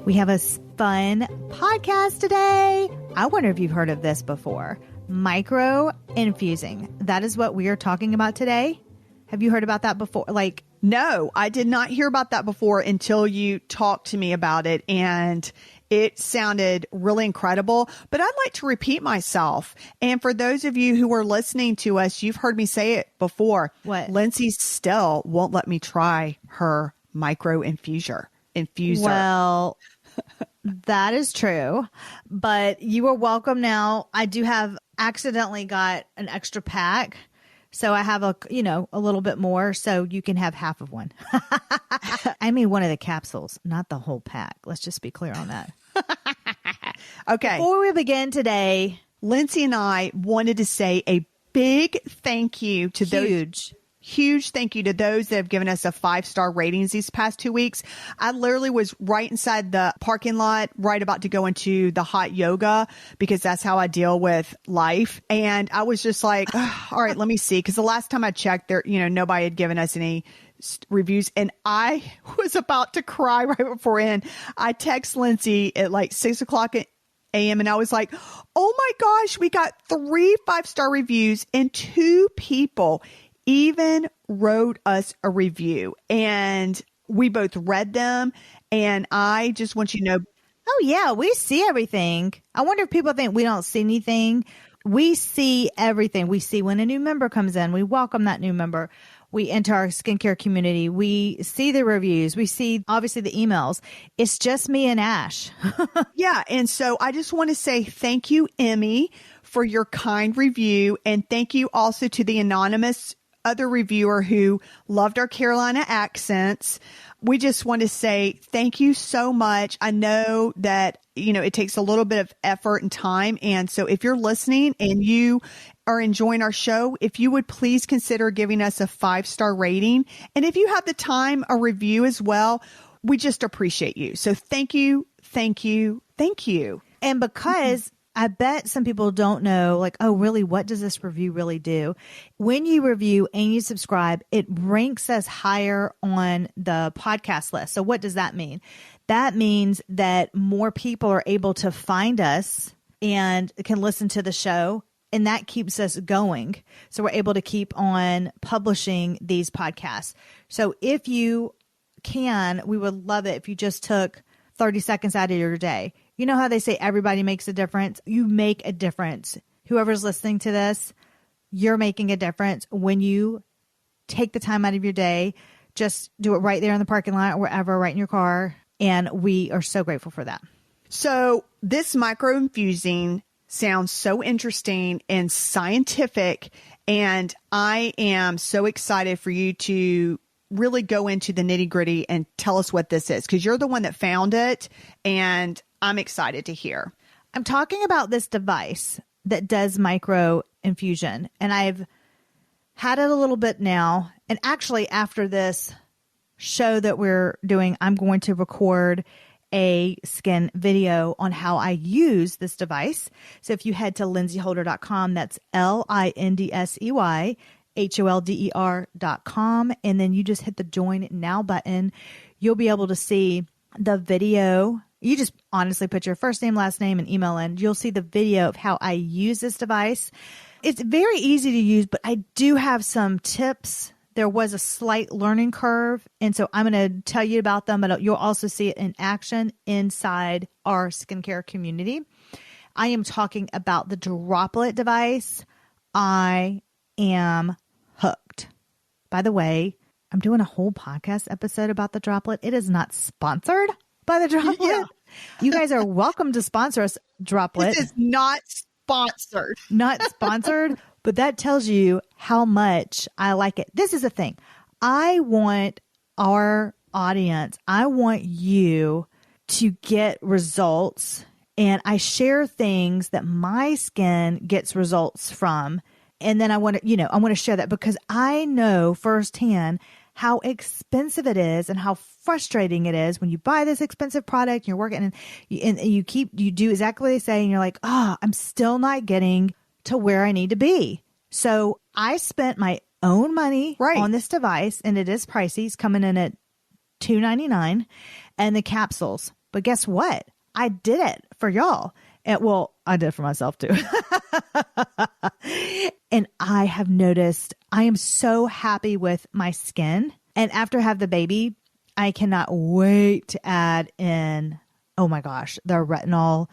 We have a fun podcast today. I wonder if you've heard of this before. Microinfusing. That is what we are talking about today. Have you heard about that before? No, I did not hear about that before until you talked to me about it, and it sounded really incredible. But I'd like to repeat myself. And for those of you who are listening to us, you've heard me say it before. What? Lindsey still won't let me try her microinfuser. Well, that is true, but you are welcome now. I do have accidentally got an extra pack. So I have a little bit more, so you can have half of one. I mean, one of the capsules, not the whole pack. Let's just be clear on that. Okay. Before we begin today, Lindsey and I wanted to say a big thank you to huge thank you to those that have given us a 5-star ratings these past 2 weeks. I literally was right inside the parking lot, right about to go into the hot yoga because that's how I deal with life. And I was just like, oh, all right, let me see. Because the last time I checked there, nobody had given us any reviews. And I was about to cry right before in. I text Lindsey at like 6:00 a.m. and I was like, oh my gosh, we got 3 5-star reviews and 2 people even wrote us a review, and we both read them. And I just want you to know. Oh yeah, we see everything. I wonder if people think we don't see anything. We see everything. We see when a new member comes in. We welcome that new member. We enter our skincare community. We see the reviews. We see obviously the emails. It's just me and Ash. Yeah. And so I just want to say thank you, Emmy, for your kind review. And thank you also to the anonymous other reviewer who loved our Carolina accents. We just want to say thank you so much. I know that, it takes a little bit of effort and time. And so if you're listening and you are enjoying our show, if you would please consider giving us a 5-star rating. And if you have the time, a review as well. We just appreciate you. So thank you. Thank you. Thank you. And because I bet some people don't know, oh, really, what does this review really do? When you review and you subscribe, it ranks us higher on the podcast list. So what does that mean? That means that more people are able to find us and can listen to the show, and that keeps us going. So we're able to keep on publishing these podcasts. So if you can, we would love it if you just took 30 seconds out of your day. You know how they say everybody makes a difference? You make a difference. Whoever's listening to this, you're making a difference when you take the time out of your day. Just do it right there in the parking lot or wherever, right in your car. And we are so grateful for that. So this microinfusing sounds so interesting and scientific. And I am so excited for you to really go into the nitty-gritty and tell us what this is, because you're the one that found it, and I'm excited to hear. I'm talking about this device that does microinfusion, and I've had it a little bit now. And actually, after this show that we're doing, I'm going to record a skin video on how I use this device. So if you head to lindseyholder.com, that's LINDSEYHOLDER.com, and then you just hit the join now button, you'll be able to see the video. You just honestly put your first name, last name, and email in. You'll see the video of how I use this device. It's very easy to use, but I do have some tips. There was a slight learning curve, and so I'm going to tell you about them, but you'll also see it in action inside our skincare community. I am talking about the Droplette device. I am hooked. By the way, I'm doing a whole podcast episode about the Droplette. It is not sponsored by the Droplette. Yeah. You guys are welcome to sponsor us, Droplette. This is not sponsored. Not sponsored, but that tells you how much I like it. This is the thing. I want our audience, I want you to get results, and I share things that my skin gets results from. And then I want to share that because I know firsthand how expensive it is and how frustrating it is when you buy this expensive product and you're working and you do exactly what they say and you're like, I'm still not getting to where I need to be. So I spent my own money Right. on this device, and it is pricey. It's coming in at $299, and the capsules. But guess what? I did it for y'all. Well, I did it for myself too. And I have noticed I am so happy with my skin. And after I have the baby, I cannot wait to add in, oh my gosh, the retinol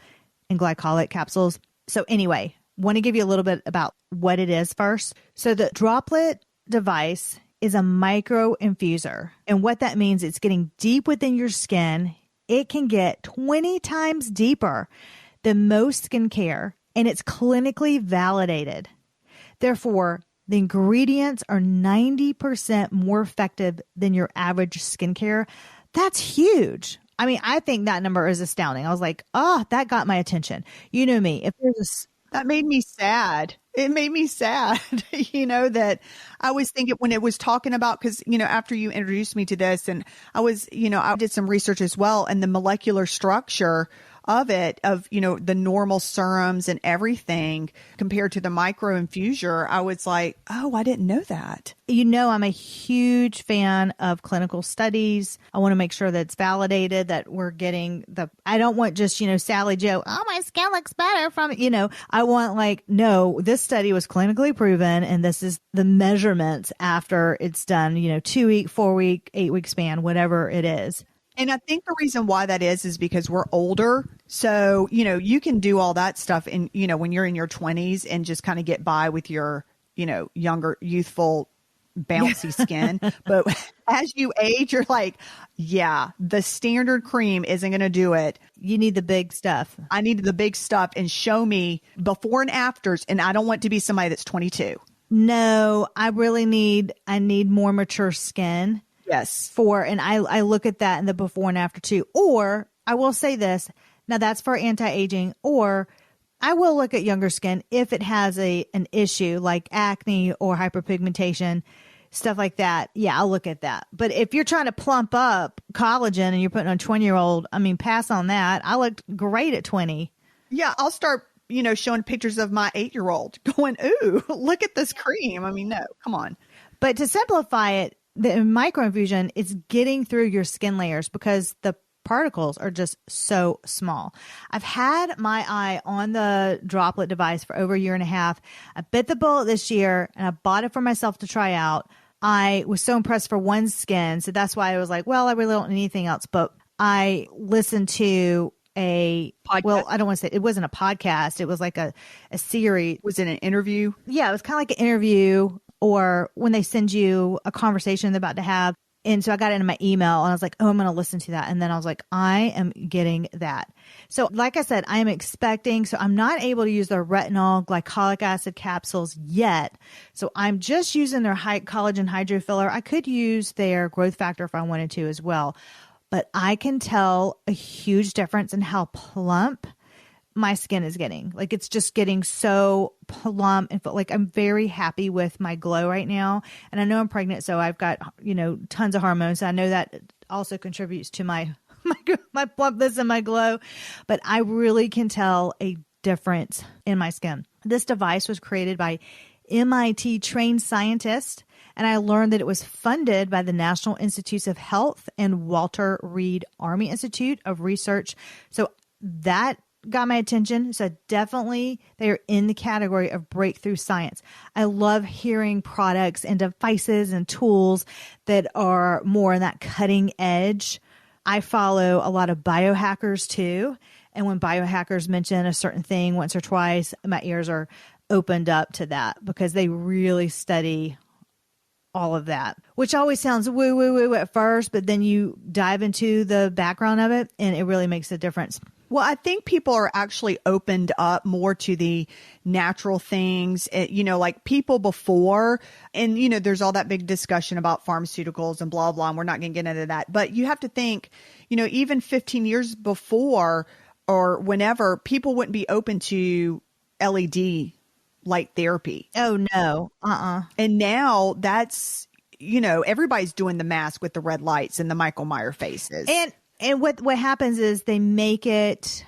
and glycolic capsules. So anyway, want to give you a little bit about what it is first. So the Droplette Device is a microinfuser. And what that means, it's getting deep within your skin. It can get 20 times deeper than most skincare, and it's clinically validated. Therefore, the ingredients are 90% more effective than your average skincare. That's huge. I mean, I think that number is astounding. I was like, oh, that got my attention. You know me. If there's That made me sad. It made me sad, that I was thinking when it was talking about, because, after you introduced me to this, and I did some research as well, and the molecular structure of it, the normal serums and everything compared to the microinfuser, I was like, oh, I didn't know that. I'm a huge fan of clinical studies. I want to make sure that it's validated, that we're getting I don't want just, Sally Joe, oh, my skin looks better from it. I want no, this study was clinically proven, and this is the measurements after it's done, 2-week, 4-week, 8-week span, whatever it is. And I think the reason why that is because we're older. So, you can do all that stuff in, when you're in your 20s and just kind of get by with your, younger, youthful, bouncy skin. But as you age, you're like, yeah, the standard cream isn't going to do it. You need the big stuff. I need the big stuff, and show me before and afters. And I don't want to be somebody that's 22. No, I need more mature skin. Yes. And I look at that in the before and after too. Or I will say this, now that's for anti-aging, or I will look at younger skin if it has an issue like acne or hyperpigmentation, stuff like that. Yeah, I'll look at that. But if you're trying to plump up collagen and you're putting on 20-year-old, pass on that. I looked great at 20. Yeah, I'll start, showing pictures of my 8-year-old going, ooh, look at this cream. No, come on. But to simplify it, the microinfusion is getting through your skin layers because the particles are just so small. I've had my eye on the Droplette device for over a year and a half. I bit the bullet this year and I bought it for myself to try out. I was so impressed for one skin. So that's why I was like, well, I really don't need anything else. But I listened to a podcast. Well, I don't want to say it wasn't a podcast. It was like a series. Was it an interview? Yeah, it was kind of like an interview, or when they send you a conversation they're about to have. And so I got it in my email and I was like, oh, I'm going to listen to that. And then I was like, I am getting that. So like I said, I am expecting, so I'm not able to use their retinol glycolic acid capsules yet. So I'm just using their collagen hydro filler. I could use their growth factor if I wanted to as well. But I can tell a huge difference in how plump my skin is getting. Like, it's just getting so plump and like I'm very happy with my glow right now. And I know I'm pregnant, so I've got, tons of hormones. I know that also contributes to my plumpness and my glow, but I really can tell a difference in my skin. This device was created by MIT trained scientists, and I learned that it was funded by the National Institutes of Health and Walter Reed Army Institute of Research. So that got my attention. So definitely they are in the category of breakthrough science. I love hearing products and devices and tools that are more in that cutting edge. I follow a lot of biohackers too. And when biohackers mention a certain thing once or twice, my ears are opened up to that because they really study all of that, which always sounds woo, woo, woo at first, but then you dive into the background of it and it really makes a difference. Well, I think people are actually opened up more to the natural things, like people before. And, there's all that big discussion about pharmaceuticals and blah, blah. And we're not going to get into that. But you have to think, even 15 years before or whenever, people wouldn't be open to LED light therapy. Oh, no. And now that's, everybody's doing the mask with the red lights and the Michael Myers faces. And what happens is they make it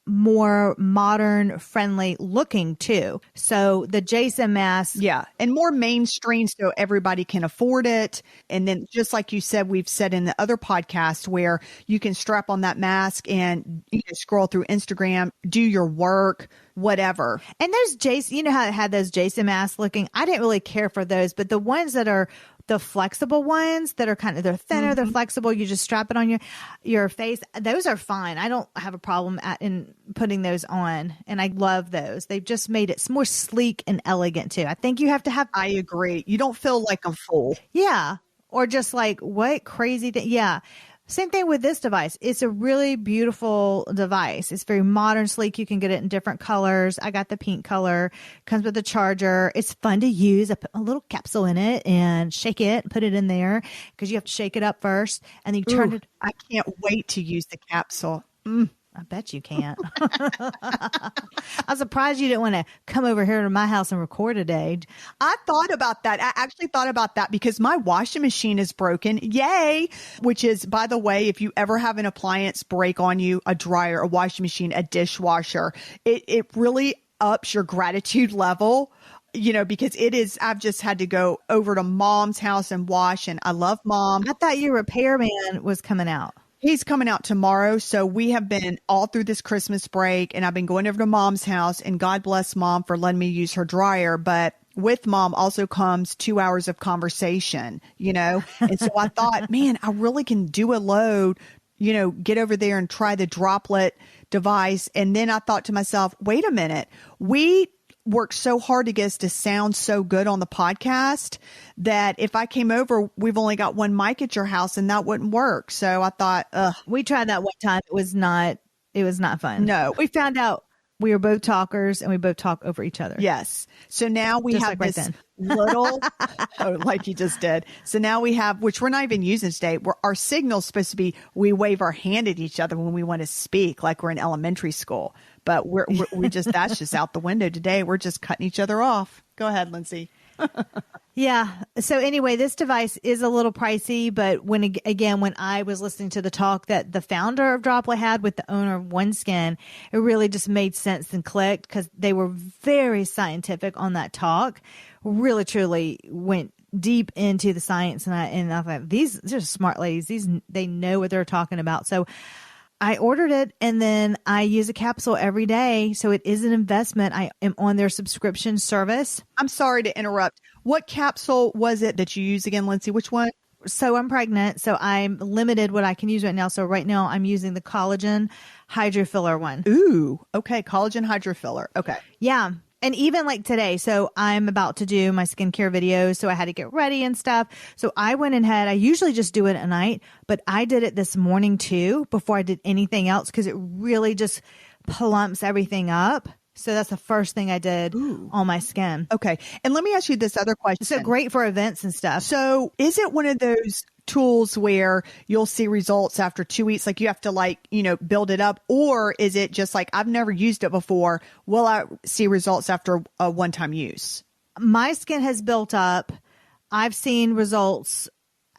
more modern friendly looking too. So the Jason mask. Yeah. And more mainstream so everybody can afford it. And then just like you said, we've said in the other podcast where you can strap on that mask and scroll through Instagram, do your work, whatever. And there's Jason, you know how it had those Jason masks looking? I didn't really care for those, but the ones that are the flexible ones that are they're thinner, they're flexible. You just strap it on your face. Those are fine. I don't have a problem in putting those on. And I love those. They've just made it more sleek and elegant too. I think you have to have. I agree. You don't feel like a fool. Yeah. Or just like what crazy thing. Yeah. Same thing with this device. It's a really beautiful device. It's very modern, sleek. You can get it in different colors. I got the pink color. Comes with a charger. It's fun to use. I put a little capsule in it and shake it, put it in there because you have to shake it up first. And then you turn it. I can't wait to use the capsule. I bet you can't. I'm surprised you didn't want to come over here to my house and record today. I thought about that. I actually thought about that because my washing machine is broken. Yay. Which is, by the way, if you ever have an appliance break on you, a dryer, a washing machine, a dishwasher, it really ups your gratitude level. Because I've just had to go over to Mom's house and wash, and I love Mom. I thought your repairman was coming out. He's coming out tomorrow. So we have been all through this Christmas break, and I've been going over to Mom's house, and God bless Mom for letting me use her dryer. But with Mom also comes 2 hours of conversation, And so I thought, man, I really can do a load, get over there and try the Droplette device. And then I thought to myself, wait a minute, we worked so hard to get us to sound so good on the podcast that if I came over, we've only got one mic at your house and that wouldn't work. So I thought, we tried that one time. It was not fun. No, we found out we were both talkers and we both talk over each other. Yes. So now we have this little, like you just did. So now we have, which we're not even using today, where our signal's supposed to be, we wave our hand at each other when we want to speak, like we're in elementary school. But we just, that's just out the window today. We're just cutting each other off. Go ahead, Lindsey. Yeah. So anyway, this device is a little pricey, but when I was listening to the talk that the founder of Droplette had with the owner of OneSkin, it really just made sense and clicked because they were very scientific on that talk. Really, truly went deep into the science. And I thought, these are smart ladies. They know what they're talking about. So I ordered it and then I use a capsule every day. So it is an investment. I am on their subscription service. I'm sorry to interrupt. What capsule was it that you use again, Lindsey? Which one? So I'm pregnant. So I'm limited what I can use right now. So right now I'm using the collagen hydrofiller one. Ooh, okay. Collagen hydrofiller. Okay. Yeah. And even like today, so I'm about to do my skincare videos, so I had to get ready and stuff. So I went ahead. I usually just do it at night, but I did it this morning too before I did anything else because it really just plumps everything up. So that's the first thing I did on my skin. Okay. And let me ask you this other question. So great for events and stuff. So is it one of those tools where you'll see results after 2 weeks? Like you have to build it up, or is it just like, I've never used it before. Will I see results after a one-time use? My skin has built up. I've seen results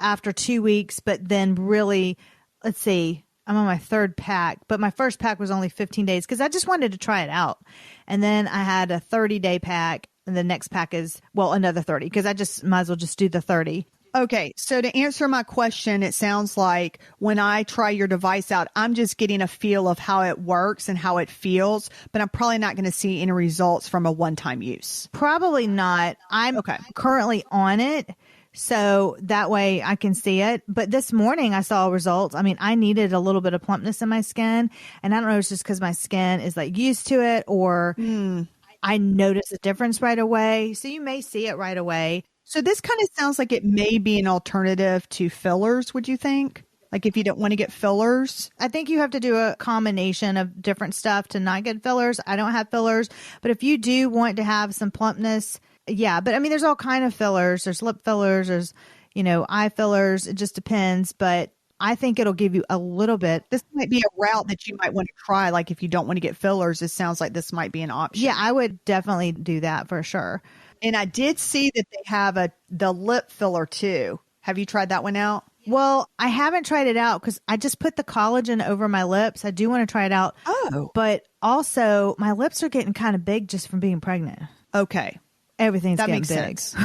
after 2 weeks, but then really, let's see, I'm on my third pack, but my first pack was only 15 days because I just wanted to try it out. And then I had a 30-day pack, and the next pack is, another 30 because I just might as well just do the 30. Okay. So to answer my question, it sounds like when I try your device out, I'm just getting a feel of how it works and how it feels, but I'm probably not going to see any results from a one-time use. Probably not. I'm currently on it, so that way I can see it. But this morning I saw results. I mean, I needed a little bit of plumpness in my skin, and I don't know, it's just because my skin is like used to it, or I noticed a difference right away. So you may see it right away. So this kind of sounds like it may be an alternative to fillers, would you think? Like if you don't want to get fillers? I think you have to do a combination of different stuff to not get fillers. I don't have fillers, but if you do want to have some plumpness, yeah. But I mean, there's all kind of fillers. There's lip fillers, there's, eye fillers. It just depends, but I think it'll give you a little bit. This might be a route that you might want to try. Like if you don't want to get fillers, it sounds like this might be an option. Yeah, I would definitely do that for sure. And I did see that they have the lip filler too. Have you tried that one out? Well, I haven't tried it out because I just put the collagen over my lips. I do want to try it out. Oh. But also, my lips are getting kind of big just from being pregnant. Okay. Everything's That getting makes big. sense.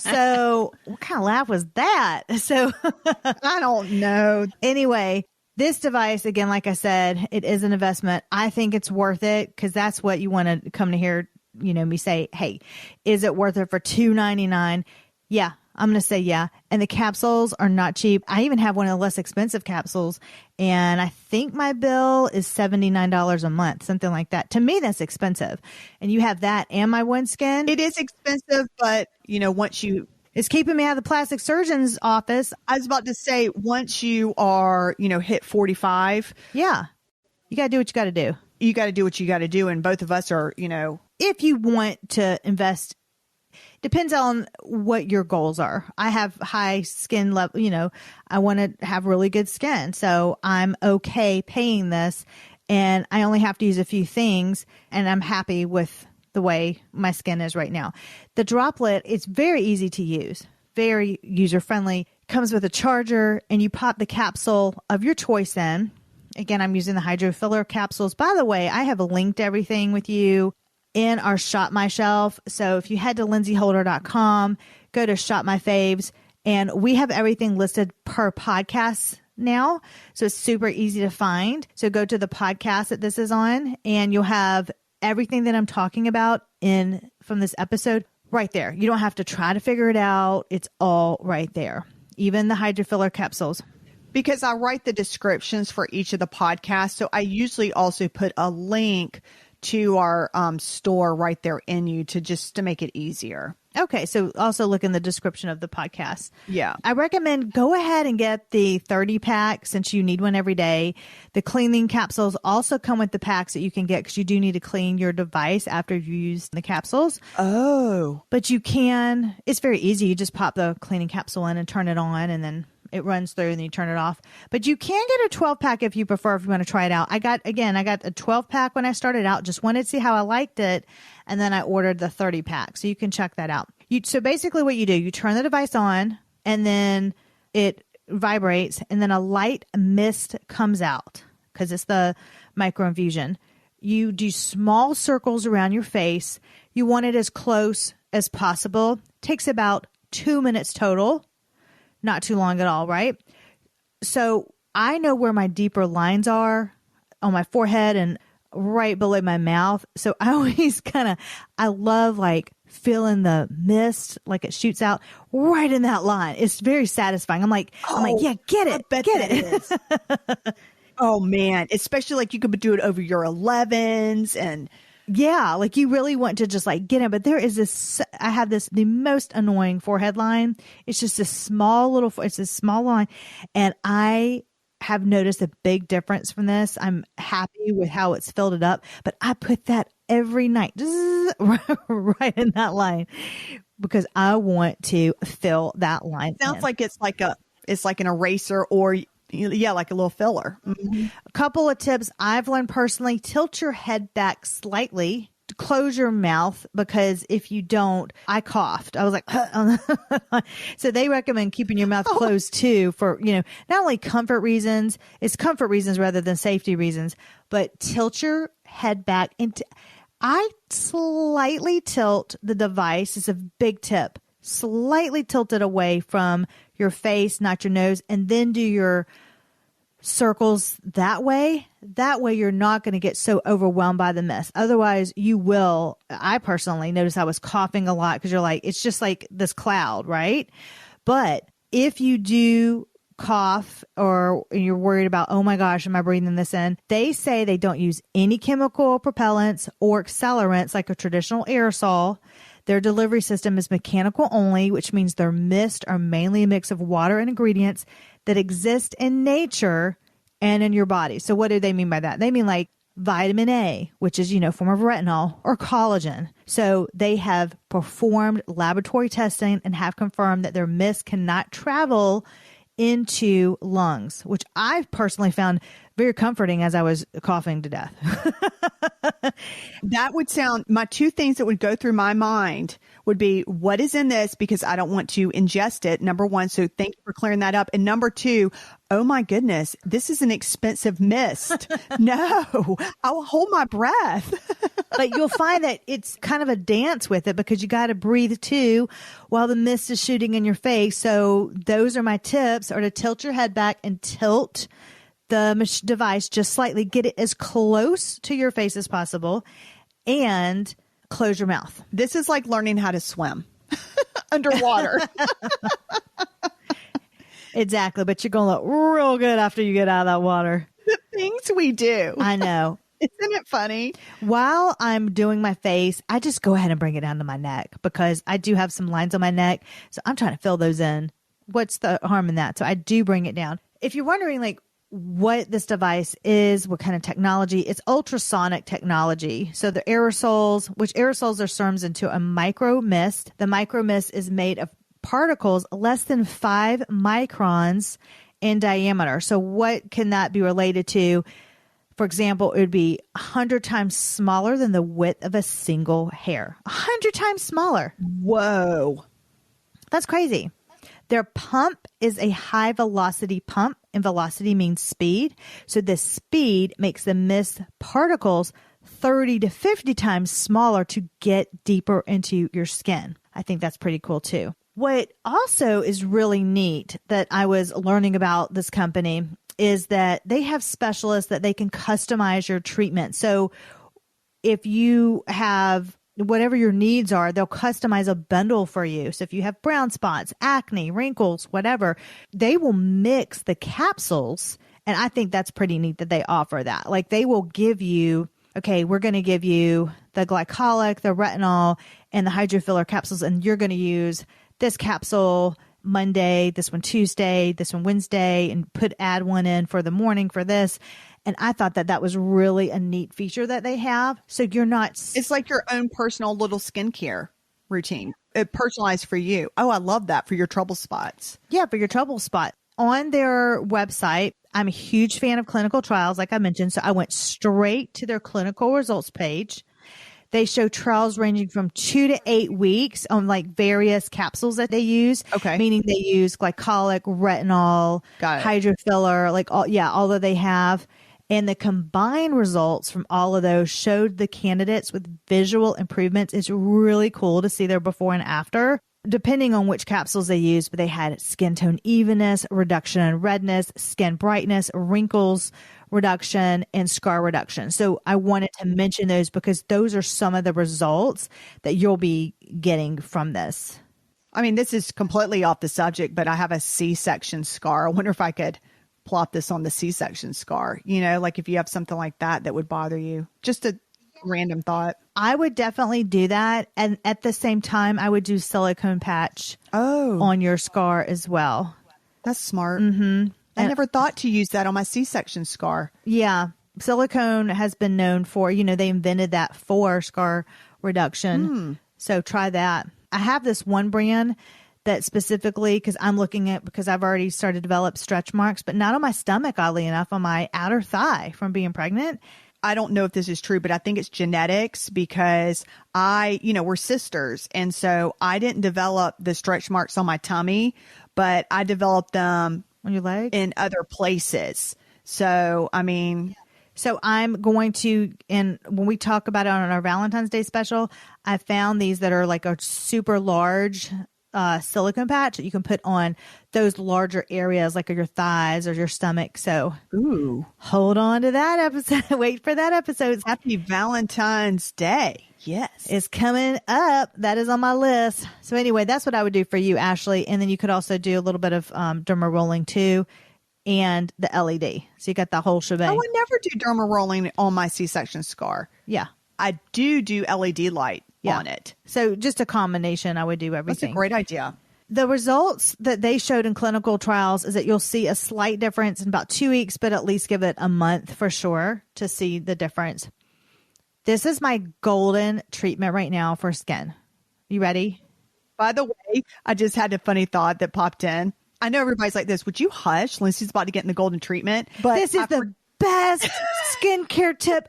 So, what kind of laugh was that? So, I don't know. Anyway, this device, again, like I said, it is an investment. I think it's worth it because that's what you want to come to hear, me say, hey, is it worth it for $2.99? Yeah, I'm going to say yeah. And the capsules are not cheap. I even have one of the less expensive capsules, and I think my bill is $79 a month, something like that. To me, that's expensive. And you have that and my OneSkin. It is expensive, but once you... It's keeping me out of the plastic surgeon's office. I was about to say, once you are, hit 45. Yeah. You got to do what you got to do. You got to do what you got to do. And both of us are, If you want to invest, depends on what your goals are. I have high skin level, I want to have really good skin. So I'm okay paying this, and I only have to use a few things, and I'm happy with the way my skin is right now. The Droplette, it's very easy to use, very user friendly. Comes with a charger, and you pop the capsule of your choice in. Again, I'm using the hydro filler capsules. By the way, I have linked everything with you in our Shop My Shelf. So if you head to lindseyholder.com, go to Shop My Faves, and we have everything listed per podcast now. So it's super easy to find. So go to the podcast that this is on, and you'll have everything that I'm talking about from this episode right there. You don't have to try to figure it out. It's all right there. Even the hydro filler capsules. Because I write the descriptions for each of the podcasts. So I usually also put a link to our store right there to make it easier. Okay. So also look in the description of the podcast. Yeah. I recommend go ahead and get the 30 pack since you need one every day. The cleaning capsules also come with the packs that you can get because you do need to clean your device after you've used the capsules. Oh. But it's very easy. You just pop the cleaning capsule in and turn it on, and then it runs through and then you turn it off. But you can get a 12 pack if you prefer, if you want to try it out. I got a 12 pack when I started out, just wanted to see how I liked it. And then I ordered the 30 pack. So you can check that out. So basically what you do, you turn the device on, and then it vibrates, and then a light mist comes out because it's the microinfusion. You do small circles around your face. You want it as close as possible. Takes about 2 minutes total. Not too long at all, right? So I know where my deeper lines are on my forehead and right below my mouth. So I always I love feeling the mist, like it shoots out right in that line. It's very satisfying. I'm like, yeah, get it. Get it. Oh man. Especially you could do it over your 11s and yeah, you really want to just get it. But there is I have the most annoying forehead line. It's just a small line. And I have noticed a big difference from this. I'm happy with how it's filled it up, but I put that every night, right in that line, because I want to fill that line. Sounds like it's like an eraser or like a little filler. Mm-hmm. A couple of tips I've learned personally: tilt your head back slightly. Close your mouth, because if you don't, I coughed. I was like, so they recommend keeping your mouth closed too for, not only comfort reasons, it's comfort reasons rather than safety reasons, but tilt your head back. I slightly tilt the device. It's a big tip. Slightly tilt it away from your face, not your nose, and then do your circles that way. That way you're not going to get so overwhelmed by the mist. Otherwise you will. I personally noticed I was coughing a lot because it's just like this cloud, right? But if you do cough or you're worried about, oh my gosh, am I breathing this in? They say they don't use any chemical propellants or accelerants like a traditional aerosol. Their delivery system is mechanical only, which means their mists are mainly a mix of water and ingredients that exist in nature and in your body. So what do they mean by that? They mean vitamin A, which is, form of retinol, or collagen. So they have performed laboratory testing and have confirmed that their mist cannot travel into lungs, which I've personally found very comforting as I was coughing to death. That would sound, my two things that would go through my mind would be, what is in this? Because I don't want to ingest it. Number one. So thank you for clearing that up. And number two, oh my goodness, this is an expensive mist. No, I'll hold my breath. But you'll find that it's kind of a dance with it because you got to breathe too while the mist is shooting in your face. So those are my tips, are to tilt your head back and tilt the device just slightly, get it as close to your face as possible, and close your mouth. This is like learning how to swim underwater. Exactly. But you're going to look real good after you get out of that water. The things we do. I know. Isn't it funny? While I'm doing my face, I just go ahead and bring it down to my neck because I do have some lines on my neck. So I'm trying to fill those in. What's the harm in that? So I do bring it down. If you're wondering like what this device is, what kind of technology, it's ultrasonic technology. So the aerosols, which aerosols are serums into a micro mist. The micro mist is made of particles less than 5 microns in diameter. So what can that be related to? For example, it would be 100 times smaller than the width of a single hair. 100 times smaller. Whoa. That's crazy. Their pump is a high velocity pump, and velocity means speed. So the speed makes the mist particles 30 to 50 times smaller to get deeper into your skin. I think that's pretty cool too. What also is really neat that I was learning about this company is that they have specialists that they can customize your treatment. So if you have whatever your needs are, they'll customize a bundle for you. So if you have brown spots, acne, wrinkles, whatever, they will mix the capsules. And I think that's pretty neat that they offer that. Like they will give you, okay, we're going to give you the glycolic, the retinol, and the hydrofiller capsules. And you're going to use this capsule Monday, this one Tuesday, this one Wednesday, and add one in for the morning for this. And I thought that that was really a neat feature that they have. So you're not... It's like your own personal little skincare routine. Personalized for you. Oh, I love that for your trouble spots. Yeah, for your trouble spot. On their website, I'm a huge fan of clinical trials, like I mentioned. So I went straight to their clinical results page. They show trials ranging from 2 to 8 weeks on like various capsules that they use. Okay. Meaning they use glycolic, retinol, hydrofiller, like all that they have. And the combined results from all of those showed the candidates with visual improvements. It's really cool to see their before and after, depending on which capsules they use. But they had skin tone evenness, reduction in redness, skin brightness, wrinkles reduction, and scar reduction. So I wanted to mention those because those are some of the results that you'll be getting from this. I mean, this is completely off the subject, but I have a C-section scar. I wonder if I could plot this on the C-section scar, you know, like if you have something like that that would bother you. Just a random thought. I would definitely do that. And at the same time, I would do silicone patch on your scar as well. That's smart. Mm-hmm. I never thought to use that on my C-section scar. Yeah. Silicone has been known for, you know, they invented that for scar reduction. So try that. I have this one brand that specifically, because I've already started to develop stretch marks, but not on my stomach, oddly enough, on my outer thigh from being pregnant. I don't know if this is true, but I think it's genetics because we're sisters. And so I didn't develop the stretch marks on my tummy, but I developed them on your leg in other places. So, I mean, so I'm going to, and when we talk about it on our Valentine's Day special, I found these that are like a super large silicone patch that you can put on those larger areas like your thighs or your stomach. So hold on to that episode. Wait for that episode. Happy Valentine's Day. Yes. It's coming up. That is on my list. So anyway, that's what I would do for you, Ashley. And then you could also do a little bit of derma rolling too, and the LED. So you got the whole shebang. I would never do derma rolling on my C-section scar. Yeah. I do LED light on it. So just a combination, I would do everything. That's a great idea. The results that they showed in clinical trials is that you'll see a slight difference in about 2 weeks, but at least give it a month for sure to see the difference. This is my golden treatment right now for skin. You ready? By the way, I just had a funny thought that popped in. I know everybody's like this. Would you hush? Lindsey's about to get in the golden treatment. But this is the best skincare tip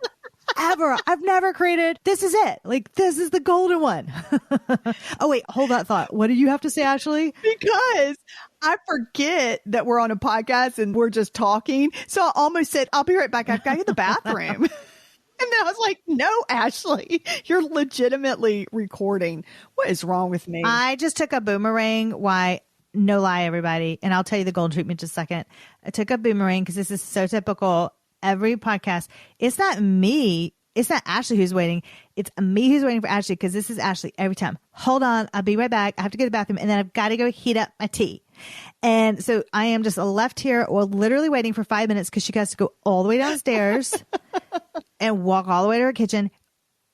ever. I've never created. This is it. Like, this is the golden one. Oh, wait, hold that thought. What do you have to say, Ashley? Because I forget that we're on a podcast and we're just talking. So I almost said, I'll be right back. I've got to get the bathroom. And then I was like, no, Ashley, you're legitimately recording. What is wrong with me? I just took a boomerang. Why? No lie, everybody. And I'll tell you the golden treatment in just a second. I took a boomerang because this is so typical. Every podcast, it's not me. It's not Ashley who's waiting. It's me who's waiting for Ashley because this is Ashley every time. Hold on. I'll be right back. I have to go to the bathroom and then I've got to go heat up my tea. And so I am just left here or literally waiting for 5 minutes because she has to go all the way downstairs and walk all the way to her kitchen.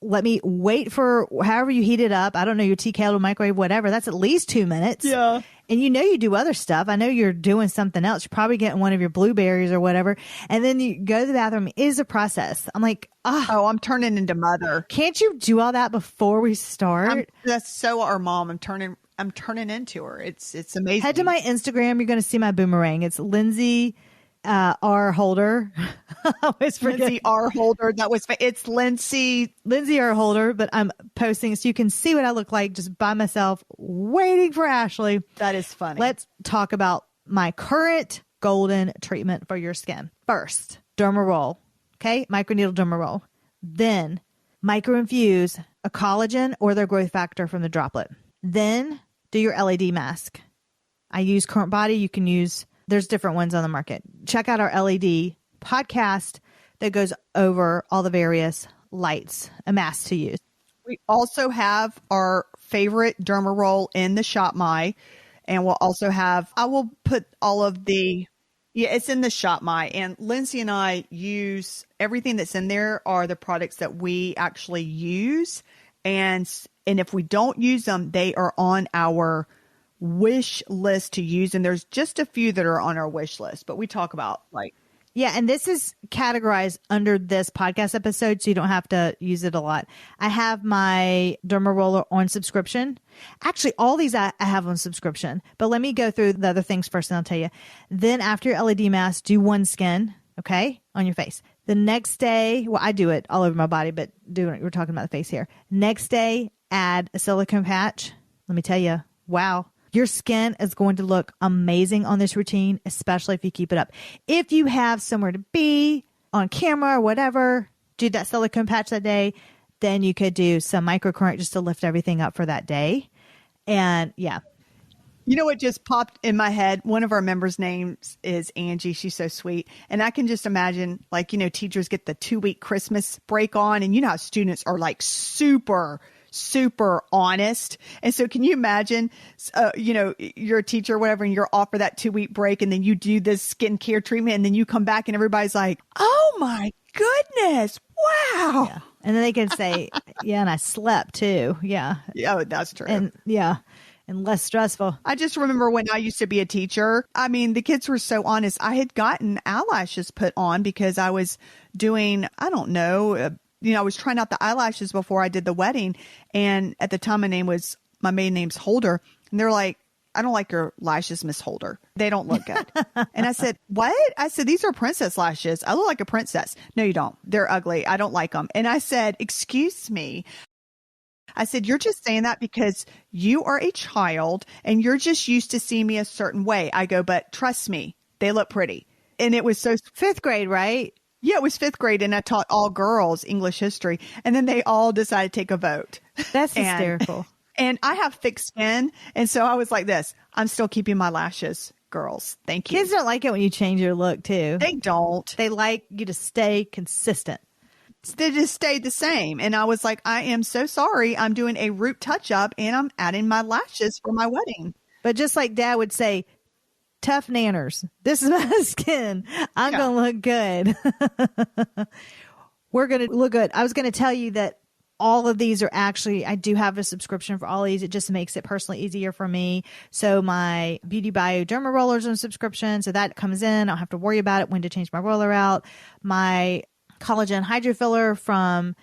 Let me wait for however you heat it up. I don't know, your tea kettle, microwave, whatever. That's at least 2 minutes. Yeah. And you know you do other stuff. I know you're doing something else. You're probably getting one of your blueberries or whatever. And then you go to the bathroom. It is a process. I'm like, oh, I'm turning into mother. Can't you do all that before we start? That's so our mom. I'm turning into her. It's amazing. Head to my Instagram. You're going to see my boomerang. It's Lindsey R. Holder. I always forget. Lindsey R. Holder. It's Lindsey R. Holder, but I'm posting so you can see what I look like just by myself waiting for Ashley. That is funny. Let's talk about my current golden treatment for your skin. First, derma roll. Okay. Microneedle derma roll. Then microinfuse a collagen or their growth factor from the droplet. Then do your LED mask. I use Current Body. You can use, there's different ones on the market. Check out our LED podcast that goes over all the various lights, a mask to use. We also have our favorite derma roll in the Shop My, and we'll also have, I will put all of it's in the Shop My, and Lindsey and I use everything that's in there are the products that we actually use. And if we don't use them, they are on our wish list to use. And there's just a few that are on our wish list, but we talk about yeah. And this is categorized under this podcast episode, so you don't have to use it a lot. I have my derma roller on subscription. Actually, all these I have on subscription, but let me go through the other things first and I'll tell you. Then after your LED mask, do one skin, okay, on your face. The next day, well, I do it all over my body, but we're talking about the face here. Next day, add a silicone patch. Let me tell you, wow. Your skin is going to look amazing on this routine, especially if you keep it up. If you have somewhere to be on camera or whatever, do that silicone patch that day. Then you could do some microcurrent just to lift everything up for that day. And yeah. You know what just popped in my head? One of our members' names is Angie. She's so sweet. And I can just imagine, teachers get the 2-week Christmas break on. And you know how students are super honest. And so can you imagine, you're a teacher or whatever, and you're off for that 2-week break, and then you do this skincare treatment, and then you come back and everybody's like, oh my goodness, wow. Yeah. And then they can say, yeah, and I slept too. Yeah. Yeah, that's true. And yeah. And less stressful. I just remember when I used to be a teacher, the kids were so honest. I had gotten eyelashes put on because I was doing, I don't know, I was trying out the eyelashes before I did the wedding. And at the time, my maiden name's Holder. And they're like, I don't like your lashes, Miss Holder. They don't look good. And I said, what? I said, these are princess lashes. I look like a princess. No, you don't. They're ugly. I don't like them. And I said, excuse me. I said, you're just saying that because you are a child and you're just used to seeing me a certain way. I go, but trust me, they look pretty. And it was so 5th grade, right? Yeah, it was 5th grade, and I taught all girls English history, and then they all decided to take a vote. That's hysterical. And I have thick skin, and so I was like this, I'm still keeping my lashes, girls. Thank you. Kids don't like it when you change your look, too. They don't. They like you to stay consistent. They just stayed the same. And I was like, I am so sorry. I'm doing a root touch-up, and I'm adding my lashes for my wedding. But just like Dad would say, tough nanners. This is my skin. I'm going to look good. We're going to look good. I was going to tell you that all of these are actually, I do have a subscription for all these. It just makes it personally easier for me. So my Beauty Bio Derma Rollers on subscription. So that comes in. I don't have to worry about it when to change my roller out. My collagen hydrofiller from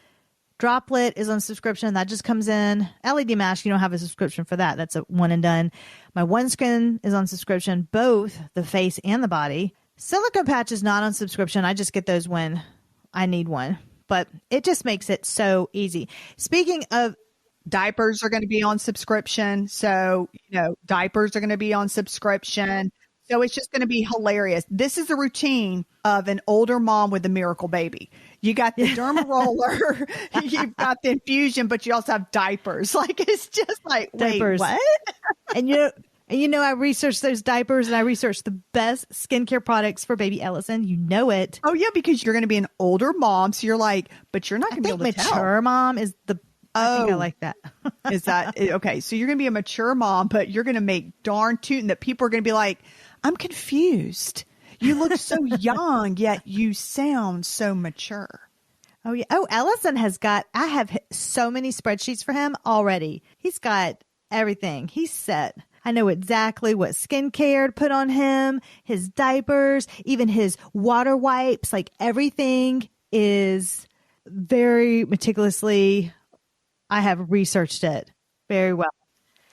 Droplette is on subscription. That just comes in. LED mask, you don't have a subscription for that. That's a one and done. My OneSkin is on subscription, both the face and the body. Silicone patch is not on subscription. I just get those when I need one, but it just makes it so easy. Speaking of diapers are going to be on subscription. So, diapers are going to be on subscription. So it's just going to be hilarious. This is a routine of an older mom with a miracle baby. You got the derma roller, you've got the infusion, but you also have diapers. Like, it's just like, diapers. Wait, what? And I researched those diapers and I researched the best skincare products for baby Ellison. You know it. Oh, yeah, because you're going to be an older mom. So you're like, but you're not going to be able to tell. Mature mom is the I think I like that. Is that okay? So you're going to be a mature mom, but you're going to make darn tootin' that people are going to be like, I'm confused. You look so young, yet you sound so mature. Oh, yeah. Oh, Ellison I have so many spreadsheets for him already. He's got everything. He's set. I know exactly what skincare to put on him, his diapers, even his water wipes. Like, everything is very meticulously. I have researched it very well.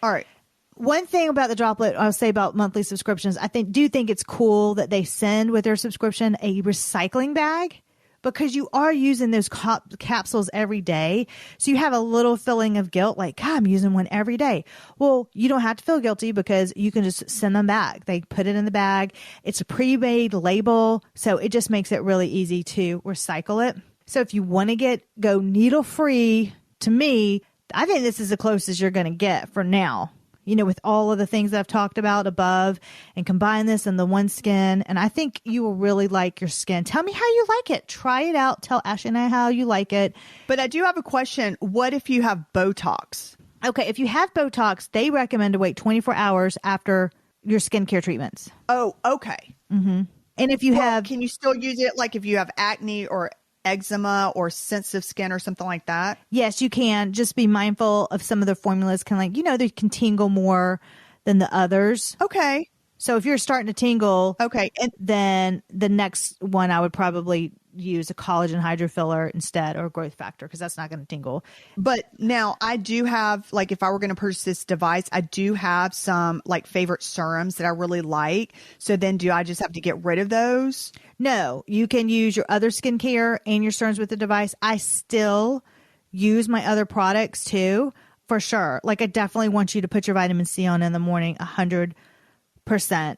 All right. One thing about the Droplette, I'll say about monthly subscriptions, do think it's cool that they send with their subscription a recycling bag, because you are using those capsules every day. So you have a little feeling of guilt, like, God, I'm using one every day. Well, you don't have to feel guilty because you can just send them back. They put it in the bag. It's a pre-made label. So it just makes it really easy to recycle it. So if you want to go needle free, to me, I think this is the closest you're going to get for now, with all of the things that I've talked about above, and combine this in the one skin. And I think you will really like your skin. Tell me how you like it. Try it out. Tell Ashley and I how you like it. But I do have a question. What if you have Botox? Okay. If you have Botox, they recommend to wait 24 hours after your skincare treatments. Oh, okay. Mm-hmm. And if you can you still use it? Like if you have acne or eczema or sensitive skin or something like that? Yes, you can. Just be mindful of some of the formulas they can tingle more than the others. Okay. So if you're starting to tingle, okay, and then the next one I would probably use a collagen hydrofiller instead, or growth factor, because that's not going to tingle. But now I do have, like, if I were going to purchase this device, I do have some like favorite serums that I really like. So then do I just have to get rid of those? No, you can use your other skincare and your serums with the device. I still use my other products too, for sure. Like, I definitely want you to put your vitamin C on in the morning, 100%.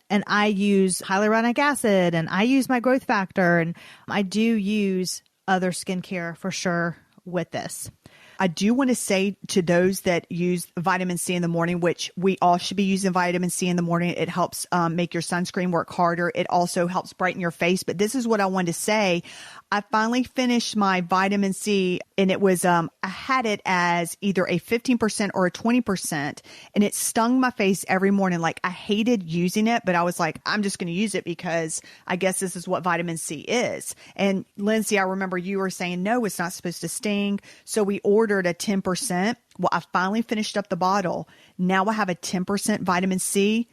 And I use hyaluronic acid, and I use my growth factor, and I do use other skincare for sure with this. I do want to say to those that use vitamin C in the morning, which we all should be using vitamin C in the morning. It helps make your sunscreen work harder. It also helps brighten your face. But this is what I wanted to say. I finally finished my vitamin C, and it was, I had it as either a 15% or a 20%, and it stung my face every morning. Like, I hated using it, but I was like, I'm just going to use it because I guess this is what vitamin C is. And Lindsey, I remember you were saying, no, it's not supposed to sting. So we ordered a 10%. Well, I finally finished up the bottle. Now I have a 10% vitamin C.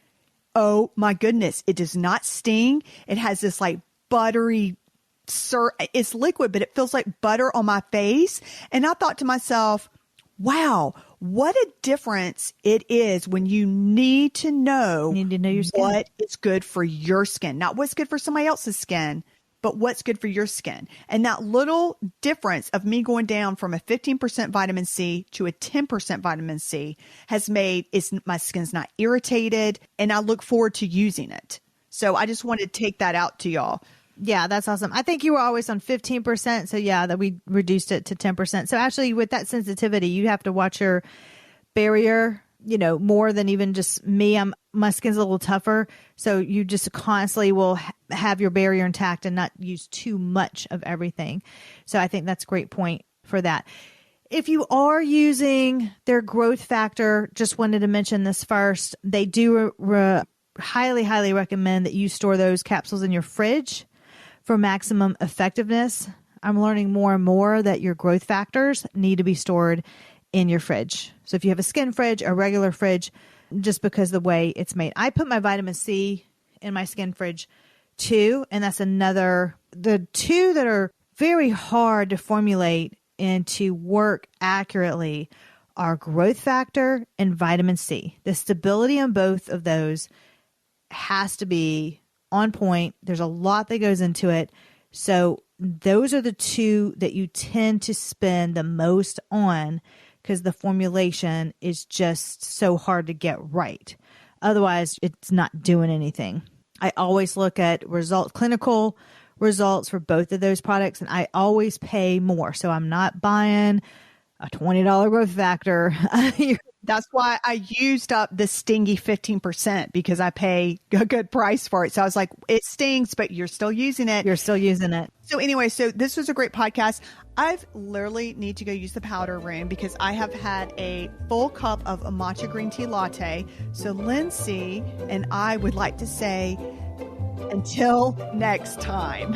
Oh my goodness. It does not sting. It has this like buttery, it's liquid, but it feels like butter on my face. And I thought to myself, wow, what a difference it is when you need to know your skin. What is good for your skin, not what's good for somebody else's skin, but what's good for your skin. And that little difference of me going down from a 15% vitamin C to a 10% vitamin C has made my skin's not irritated, and I look forward to using it. So I just wanted to take that out to y'all. Yeah, that's awesome. I think you were always on 15%. So yeah, that we reduced it to 10%. So actually, with that sensitivity, you have to watch your barrier, more than even just me. My skin's a little tougher. So you just constantly will have your barrier intact and not use too much of everything. So I think that's a great point for that. If you are using their growth factor, just wanted to mention this first. They do highly, highly recommend that you store those capsules in your fridge for maximum effectiveness. I'm learning more and more that your growth factors need to be stored in your fridge. So if you have a skin fridge, a regular fridge, just because of the way it's made. I put my vitamin C in my skin fridge too, and that's the two that are very hard to formulate and to work accurately are growth factor and vitamin C. The stability on both of those has to be on point. There's a lot that goes into it. So those are the two that you tend to spend the most on because the formulation is just so hard to get right. Otherwise, it's not doing anything. I always look at clinical results for both of those products, and I always pay more. So I'm not buying a $20 growth factor. That's why I used up the stingy 15% because I pay a good price for it. So I was like, it stings, but you're still using it. You're still using it. So anyway, so this was a great podcast. I've literally need to go use the powder room because I have had a full cup of a matcha green tea latte. So Lindsey and I would like to say until next time.